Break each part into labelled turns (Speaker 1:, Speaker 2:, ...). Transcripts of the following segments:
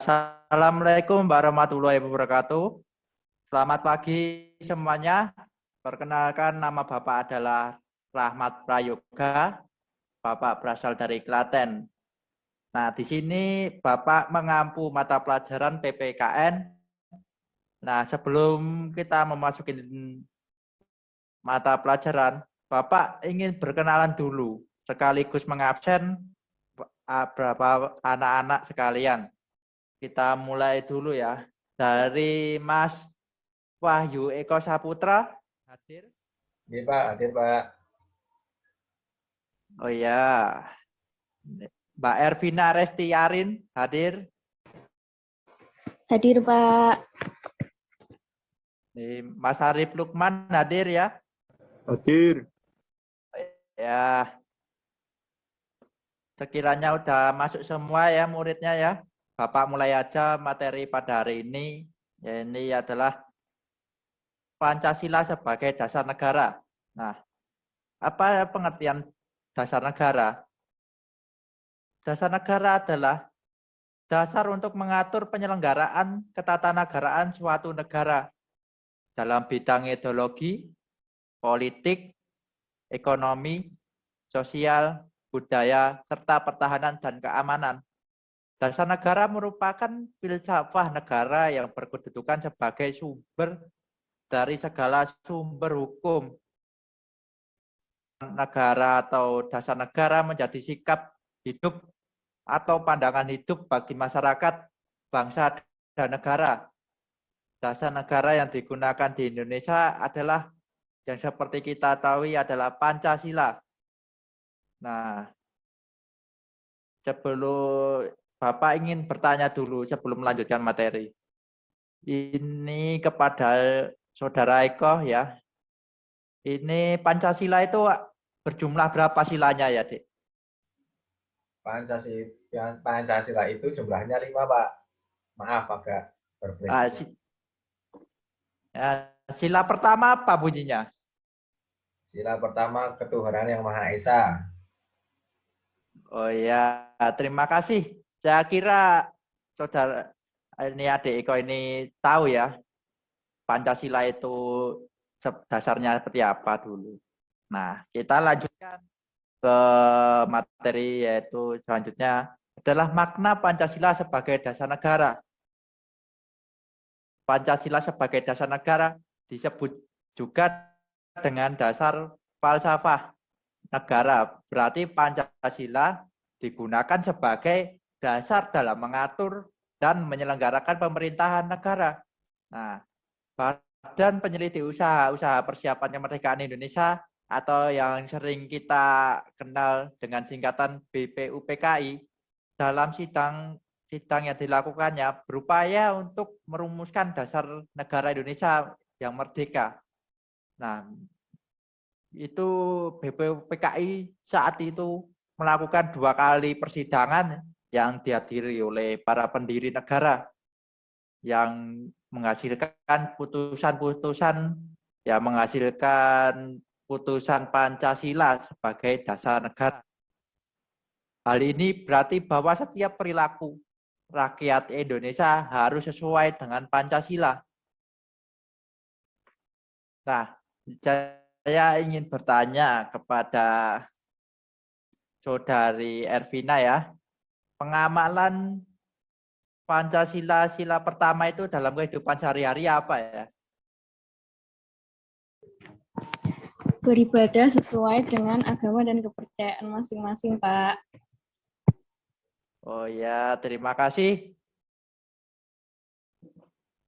Speaker 1: Assalamualaikum warahmatullahi wabarakatuh. Selamat pagi semuanya. Perkenalkan, nama Bapak adalah Rahmat Prayoga. Bapak berasal dari Klaten. Nah, di sini Bapak mengampu mata pelajaran PPKN. Nah, sebelum kita memasuki mata pelajaran, Bapak ingin berkenalan dulu, sekaligus mengabsen beberapa anak-anak sekalian. Kita mulai dulu ya. Dari Mas Wahyu Eko Saputra. Hadir.
Speaker 2: Iya Pak, hadir Pak.
Speaker 1: Oh ya. Mbak Ervina Restiarin hadir.
Speaker 3: Hadir Pak.
Speaker 1: Mas Arif Lukman hadir ya.
Speaker 4: Hadir.
Speaker 1: Ya. Sekiranya udah masuk semua ya muridnya ya. Bapak mulai aja materi pada hari ini. Ya, ini adalah Pancasila sebagai dasar negara. Nah, apa pengertian dasar negara? Dasar negara adalah dasar untuk mengatur penyelenggaraan ketatanegaraan suatu negara dalam bidang ideologi, politik, ekonomi, sosial, budaya, serta pertahanan dan keamanan. Dasar negara merupakan filsafat negara yang berkedudukan sebagai sumber dari segala sumber hukum. Negara atau dasar negara menjadi sikap hidup atau pandangan hidup bagi masyarakat, bangsa, dan negara. Dasar negara yang digunakan di Indonesia adalah yang seperti kita tahu adalah Pancasila. Nah, sebelum Bapak ingin bertanya dulu sebelum melanjutkan materi. Ini kepada Saudara Eko ya. Ini Pancasila itu berjumlah berapa silanya ya, Dik?
Speaker 2: Pancasila itu jumlahnya 5 Pak. Maaf agak berbeda.
Speaker 1: Sila pertama apa bunyinya?
Speaker 2: Sila pertama ketuhanan yang Maha Esa.
Speaker 1: Oh ya, terima kasih. Saya kira saudara ini adik Eko ini tahu ya Pancasila itu dasarnya seperti apa dulu. Nah, kita lanjutkan ke materi yaitu selanjutnya adalah makna Pancasila sebagai dasar negara. Pancasila sebagai dasar negara disebut juga dengan dasar falsafah negara. Berarti Pancasila digunakan sebagai dasar dalam mengatur dan menyelenggarakan pemerintahan negara. Nah, Badan Penyelidik Usaha Persiapan Kemerdekaan Indonesia atau yang sering kita kenal dengan singkatan BPUPKI dalam sidang yang dilakukannya berupaya untuk merumuskan dasar negara Indonesia yang merdeka. Nah, itu BPUPKI saat itu melakukan 2 kali persidangan yang dihadiri oleh para pendiri negara yang menghasilkan putusan-putusan yang menghasilkan putusan Pancasila sebagai dasar negara. Hal ini berarti bahwa setiap perilaku rakyat Indonesia harus sesuai dengan Pancasila. Nah, saya ingin bertanya kepada Saudari Ervina ya, pengamalan Pancasila sila pertama itu dalam kehidupan sehari-hari apa ya?
Speaker 3: Beribadah sesuai dengan agama dan kepercayaan masing-masing, Pak.
Speaker 1: Oh ya, terima kasih.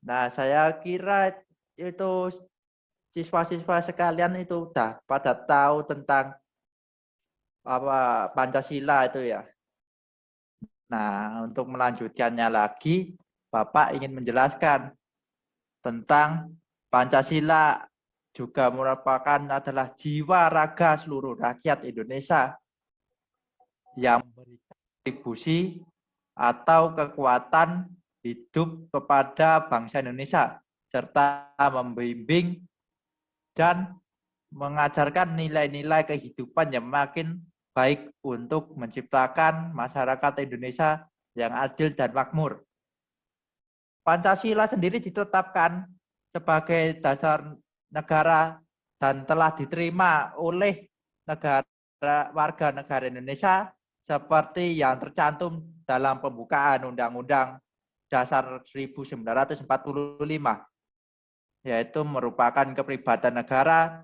Speaker 1: Nah, saya kira itu siswa-siswa sekalian itu udah pada tahu tentang apa Pancasila itu ya. Nah, untuk melanjutkannya lagi, Bapak ingin menjelaskan tentang Pancasila juga merupakan adalah jiwa raga seluruh rakyat Indonesia yang memberikan kontribusi atau kekuatan hidup kepada bangsa Indonesia serta membimbing dan mengajarkan nilai-nilai kehidupan yang makin baik untuk menciptakan masyarakat Indonesia yang adil dan makmur. Pancasila sendiri ditetapkan sebagai dasar negara dan telah diterima oleh warga negara Indonesia seperti yang tercantum dalam pembukaan Undang-Undang Dasar 1945, yaitu merupakan kepribadian negara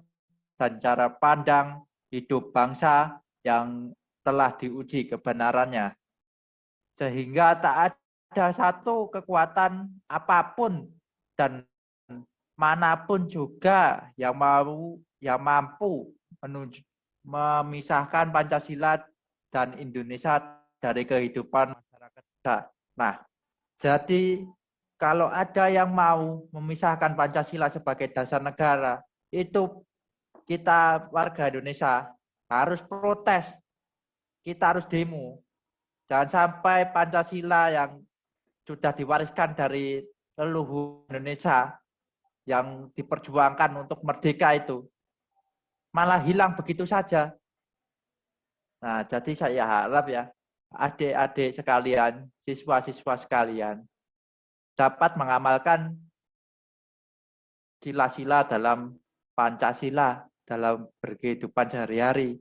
Speaker 1: dan cara pandang hidup bangsa yang telah diuji kebenarannya. Sehingga tak ada satu kekuatan apapun dan manapun juga yang mampu memisahkan Pancasila dan Indonesia dari kehidupan masyarakat kita. Nah, jadi kalau ada yang mau memisahkan Pancasila sebagai dasar negara, itu kita warga Indonesia harus protes, kita harus demo. Jangan sampai Pancasila yang sudah diwariskan dari leluhur Indonesia yang diperjuangkan untuk merdeka itu malah hilang begitu saja. Nah, jadi saya harap ya adik-adik sekalian, siswa-siswa sekalian dapat mengamalkan sila-sila dalam Pancasila dalam berkehidupan sehari-hari.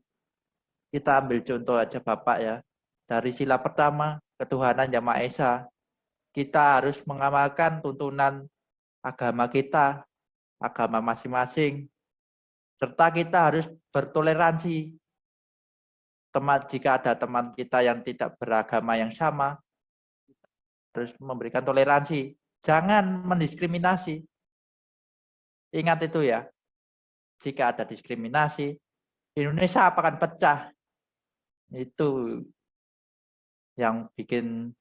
Speaker 1: Kita ambil contoh aja Bapak ya. Dari sila pertama, ketuhanan Yang Maha Esa. Kita harus mengamalkan tuntunan agama kita, agama masing-masing. Serta kita harus bertoleransi. Jika ada teman kita yang tidak beragama yang sama, kita harus memberikan toleransi. Jangan mendiskriminasi. Ingat itu ya. Jika ada diskriminasi, Indonesia akan pecah. Itu yang bikin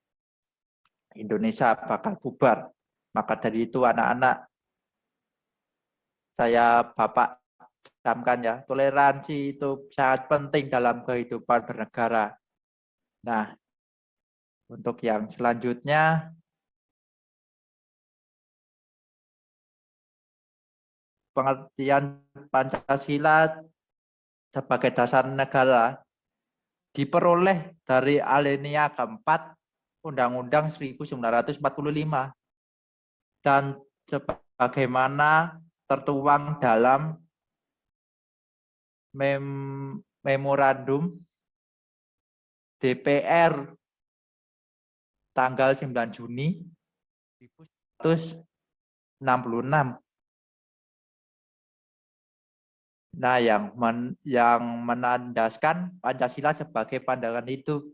Speaker 1: Indonesia bakal bubar. Maka dari itu anak-anak, Bapak camkan ya, toleransi itu sangat penting dalam kehidupan bernegara. Nah, untuk yang selanjutnya, pengertian Pancasila sebagai dasar negara diperoleh dari alinea keempat Undang-Undang 1945 dan sebagaimana tertuang dalam memorandum DPR tanggal 9 Juni 1966. Nah, yang menandaskan Pancasila sebagai pandangan hidup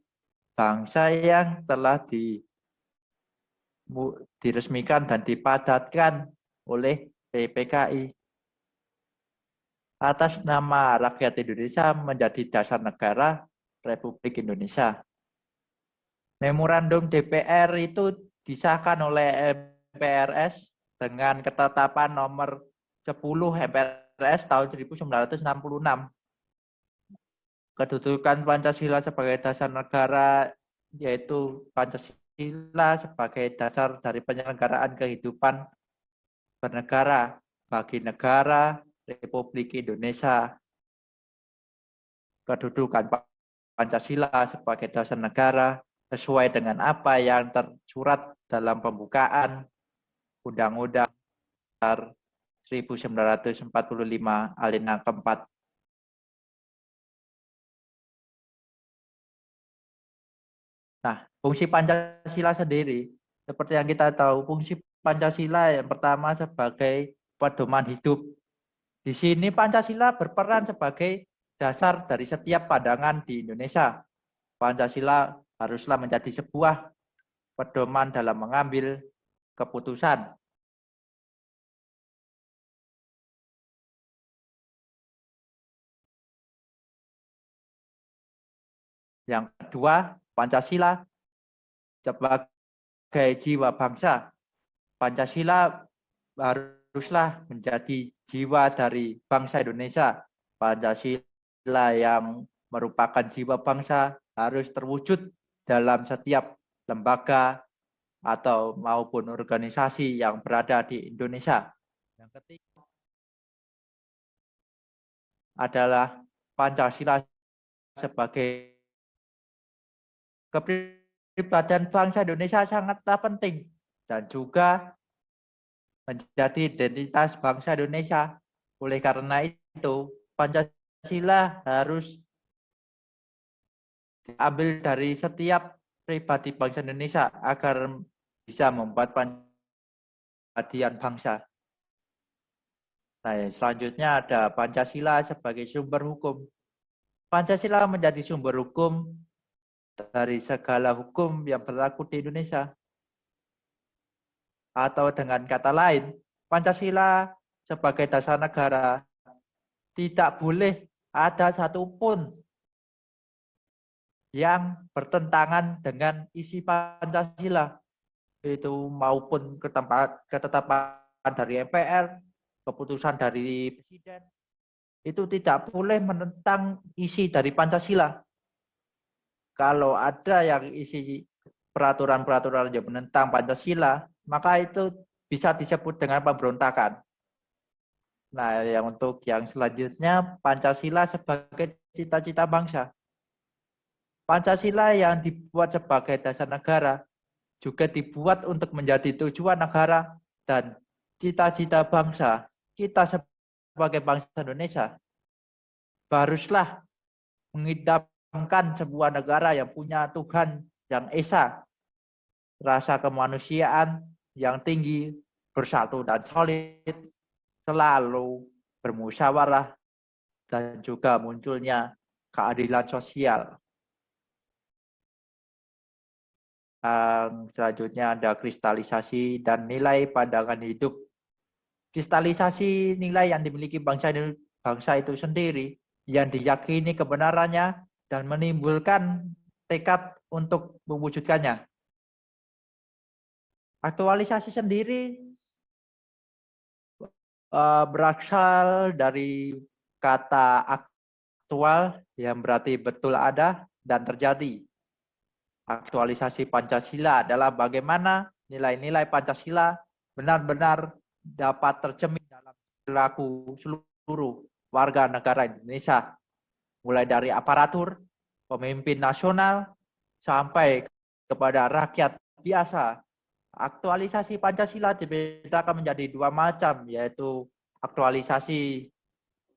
Speaker 1: bangsa yang telah diresmikan dan dipadatkan oleh PPKI atas nama rakyat Indonesia menjadi dasar negara Republik Indonesia. Memorandum DPR itu disahkan oleh MPRS dengan ketetapan nomor 10 MPRS tahun 1966. Kedudukan Pancasila sebagai dasar negara yaitu Pancasila sebagai dasar dari penyelenggaraan kehidupan bernegara bagi negara Republik Indonesia. Kedudukan Pancasila sebagai dasar negara sesuai dengan apa yang tersurat dalam pembukaan Undang-Undang 1945 alinea keempat. Nah, fungsi Pancasila sendiri, seperti yang kita tahu, fungsi Pancasila yang pertama sebagai pedoman hidup. Di sini Pancasila berperan sebagai dasar dari setiap pandangan di Indonesia. Pancasila haruslah menjadi sebuah pedoman dalam mengambil keputusan. Yang kedua, Pancasila sebagai jiwa bangsa. Pancasila haruslah menjadi jiwa dari bangsa Indonesia. Pancasila yang merupakan jiwa bangsa harus terwujud dalam setiap lembaga atau maupun organisasi yang berada di Indonesia. Yang ketiga adalah Pancasila sebagai kepribadian bangsa Indonesia sangatlah penting dan juga menjadi identitas bangsa Indonesia. Oleh karena itu, Pancasila harus diambil dari setiap pribadi bangsa Indonesia agar bisa membuat Pancasila bangsa. Nah, selanjutnya ada Pancasila sebagai sumber hukum. Pancasila menjadi sumber hukum dari segala hukum yang berlaku di Indonesia. Atau dengan kata lain, Pancasila sebagai dasar negara tidak boleh ada satupun yang bertentangan dengan isi Pancasila, itu maupun ketetapan dari MPR, keputusan dari Presiden, itu tidak boleh menentang isi dari Pancasila. Kalau ada yang isi peraturan-peraturan yang menentang Pancasila, maka itu bisa disebut dengan pemberontakan. Nah, untuk yang selanjutnya, Pancasila sebagai cita-cita bangsa. Pancasila yang dibuat sebagai dasar negara juga dibuat untuk menjadi tujuan negara dan cita-cita bangsa. Kita sebagai bangsa Indonesia haruslah mengidamkan sebuah negara yang punya Tuhan yang esa, rasa kemanusiaan yang tinggi, bersatu dan solid, selalu bermusyawarah, dan juga munculnya keadilan sosial. Selanjutnya ada kristalisasi dan nilai pandangan hidup. Kristalisasi nilai yang dimiliki bangsa itu sendiri, yang diyakini kebenarannya dan menimbulkan tekad untuk mewujudkannya. Aktualisasi sendiri berasal dari kata aktual yang berarti betul ada dan terjadi. Aktualisasi Pancasila adalah bagaimana nilai-nilai Pancasila benar-benar dapat tercermin dalam perilaku seluruh warga negara Indonesia, mulai dari aparatur, pemimpin nasional, sampai kepada rakyat biasa. Aktualisasi Pancasila dibedakan menjadi dua macam, yaitu aktualisasi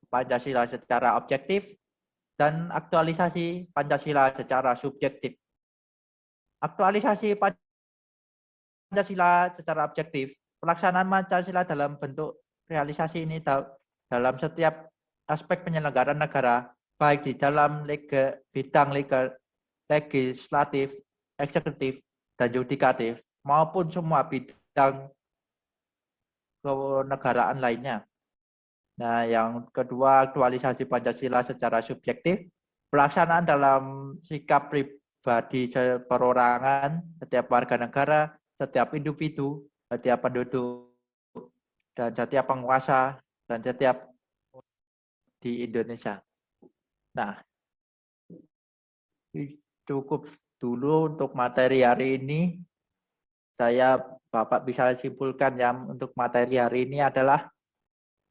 Speaker 1: Pancasila secara objektif dan aktualisasi Pancasila secara subjektif. Aktualisasi Pancasila secara objektif, pelaksanaan Pancasila dalam bentuk realisasi ini dalam setiap aspek penyelenggaraan negara, baik di dalam bidang legislatif, eksekutif, dan yudikatif, maupun semua bidang kenegaraan lainnya. Nah, yang kedua, aktualisasi Pancasila secara subjektif, pelaksanaan dalam sikap pribadi perorangan, setiap warga negara, setiap individu, setiap penduduk, dan setiap penguasa, dan setiap di Indonesia. Nah, cukup dulu untuk materi hari ini. Bapak bisa simpulkan yang untuk materi hari ini adalah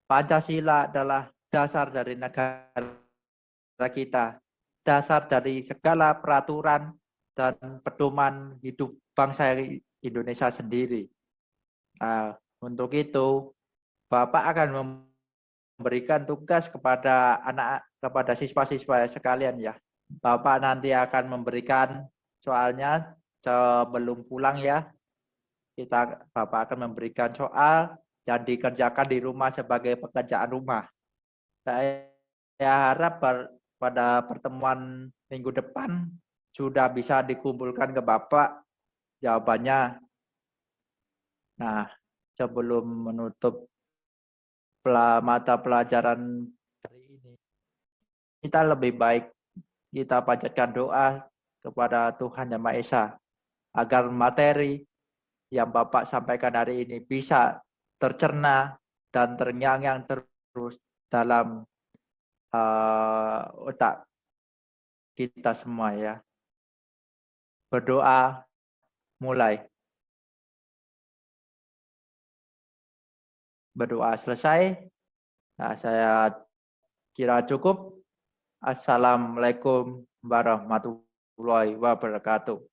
Speaker 1: Pancasila adalah dasar dari negara kita, dasar dari segala peraturan dan pedoman hidup bangsa Indonesia sendiri. Nah, untuk itu, Bapak akan memberikan tugas kepada siswa-siswa sekalian ya. Bapak nanti akan memberikan soalnya sebelum pulang ya. Bapak akan memberikan soal yang dikerjakan di rumah sebagai pekerjaan rumah. Saya harap pada pertemuan minggu depan sudah bisa dikumpulkan ke Bapak jawabannya. Nah, sebelum menutup mata pelajaran hari ini, kita lebih baik kita panjatkan doa kepada Tuhan Yang Maha Esa agar materi yang Bapak sampaikan hari ini bisa tercerna dan terngiang-ngiang terus dalam otak kita semua ya. Berdoa mulai. Berdoa selesai. Nah, saya kira cukup. Assalamualaikum warahmatullahi wabarakatuh.